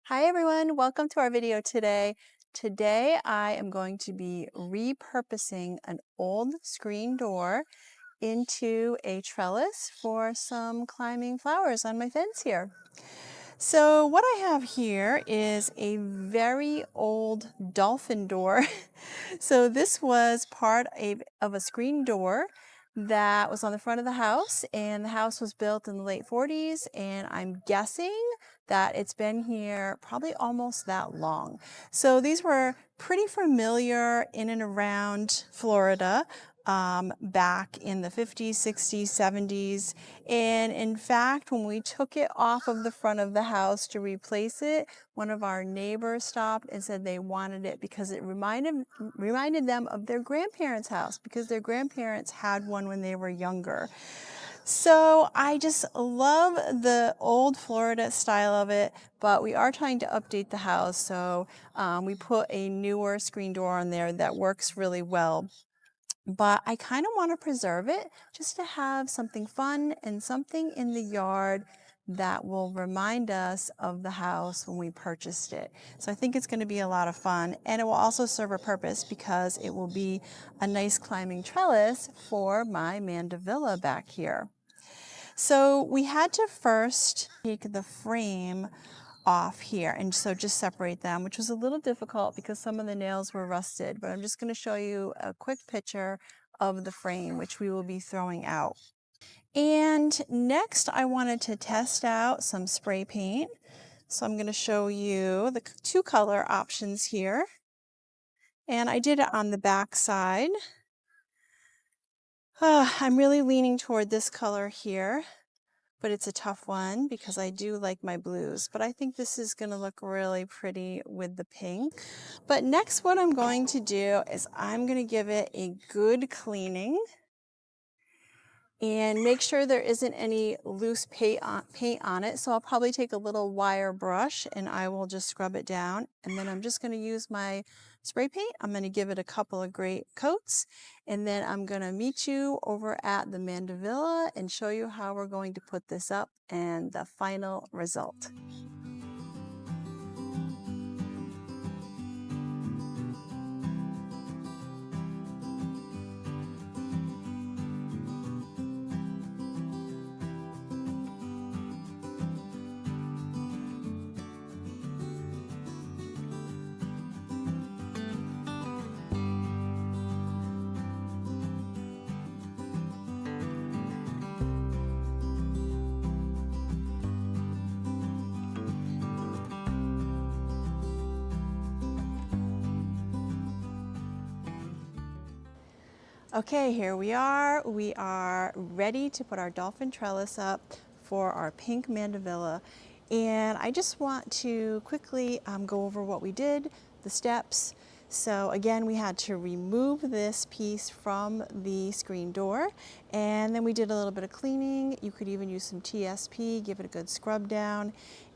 Hi everyone, welcome to our video today. Today I am going to be repurposing an old screen door into a trellis for some climbing flowers on my fence here. So what I have here is a very old Dolphin door. So this was part of a screen door that was on the front of the house, and the house was built in the late 40s, and I'm guessing that it's been here probably almost that long. So these were pretty familiar in and around Florida back in the 50s, 60s, 70s. And in fact, when we took it off of the front of the house to replace it, one of our neighbors stopped and said they wanted it because it reminded them of their grandparents' house, because their grandparents had one when they were younger. So I just love the old Florida style of it, but we are trying to update the house. So we put a newer screen door on there that works really well. But I kind of want to preserve it just to have something fun and something in the yard that will remind us of the house when we purchased it. So I think it's going to be a lot of fun, and it will also serve a purpose because it will be a nice climbing trellis for my Mandevilla back here. So we had to first take the frame off here, and so just separate them, which was a little difficult because some of the nails were rusted, but I'm just going to show you a quick picture of the frame, which we will be throwing out. And next I wanted to test out some spray paint. So I'm going to show you the two color options here. And I did it on the back side. I'm really leaning toward this color here, but it's a tough one because I do like my blues, but I think this is going to look really pretty with the pink. But next, what I'm going to do is I'm going to give it a good cleaning and make sure there isn't any loose paint on it. So I'll probably take a little wire brush and I will just scrub it down. And then I'm just going to use my spray paint. I'm going to give it a couple of great coats, and then I'm going to meet you over at the Mandevilla and show you how we're going to put this up and the final result. Okay, here we are. We are ready to put our Dolphin trellis up for our Pink Mandevilla. And I just want to quickly go over what we did, the steps. So again, we had to remove this piece from the screen door, and then we did a little bit of cleaning. You could even use some TSP, give it a good scrub down.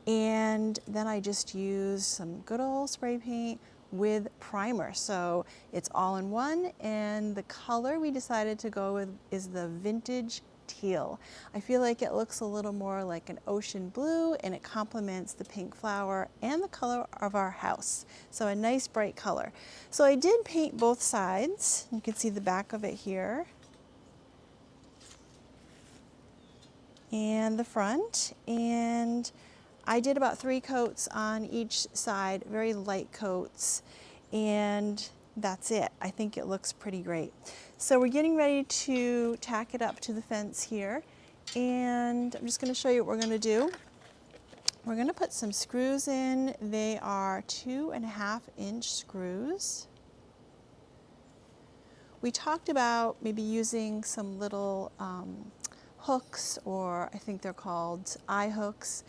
And then I just used some good old spray paint with primer, so it's all in one, and the color we decided to go with is the vintage teal. I feel like it looks a little more like an ocean blue, and it complements the pink flower and the color of our house, so a nice bright color. So I did paint both sides. You can see the back of it here and the front, and I did about 3 coats on each side, very light coats, and that's it. I think it looks pretty great. So we're getting ready to tack it up to the fence here, and I'm just going to show you what we're going to do. We're going to put some screws in. They are 2.5-inch screws. We talked about maybe using some little hooks, or I think they're called eye hooks.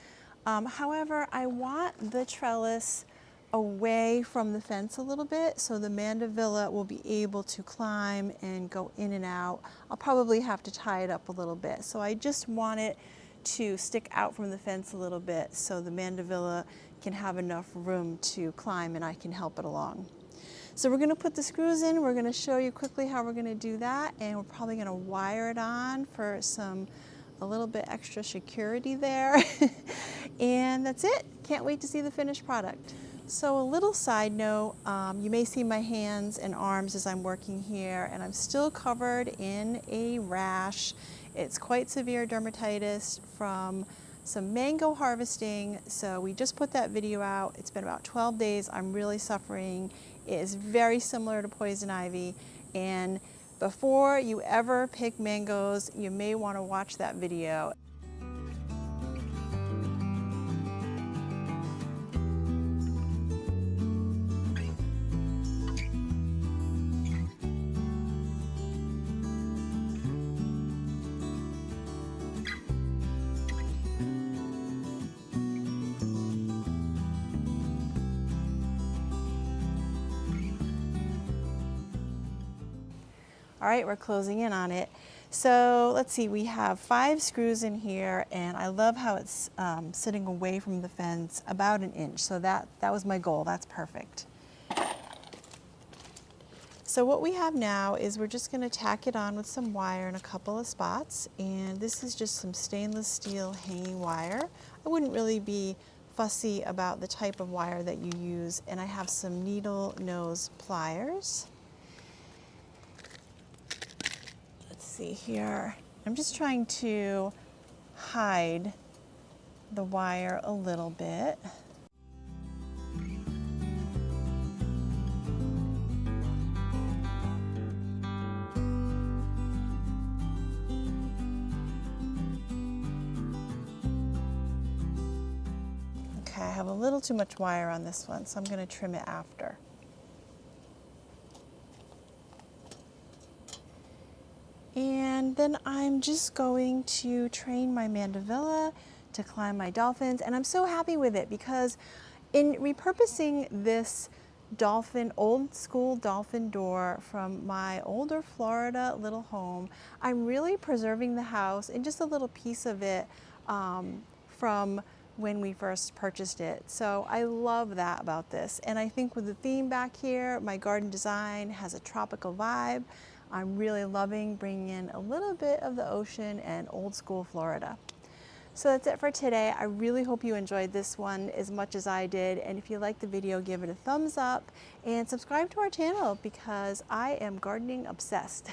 However, I want the trellis away from the fence a little bit so the Mandevilla will be able to climb and go in and out. I'll probably have to tie it up a little bit. So I just want it to stick out from the fence a little bit so the Mandevilla can have enough room to climb and I can help it along. So we're going to put the screws in. We're going to show you quickly how we're going to do that, and we're probably going to wire it on for some a little bit extra security there. And that's it. Can't wait to see the finished product. So a little side note, you may see my hands and arms as I'm working here, and I'm still covered in a rash. It's quite severe dermatitis from some mango harvesting, so we just put that video out. It's been about 12 days. I'm really suffering. It is very similar to poison ivy, and before you ever pick mangoes, you may want to watch that video. All right, we're closing in on it. So let's see, we have 5 screws in here, and I love how it's sitting away from the fence about an inch. So that was my goal. That's perfect. So what we have now is we're just going to tack it on with some wire in a couple of spots, and this is just some stainless steel hanging wire. I wouldn't really be fussy about the type of wire that you use, and I have some needle nose pliers. See here, I'm just trying to hide the wire a little bit. Okay, I have a little too much wire on this one, so I'm going to trim it after. And then I'm just going to train my Mandevilla to climb my dolphins, and I'm so happy with it because in repurposing this dolphin, old school dolphin door from my older Florida little home, I'm really preserving the house and just a little piece of it from when we first purchased it. So I love that about this. And I think with the theme back here, my garden design has a tropical vibe. I'm really loving bringing in a little bit of the ocean and old school Florida. So that's it for today. I really hope you enjoyed this one as much as I did. And if you liked the video, give it a thumbs up and subscribe to our channel because I am gardening obsessed.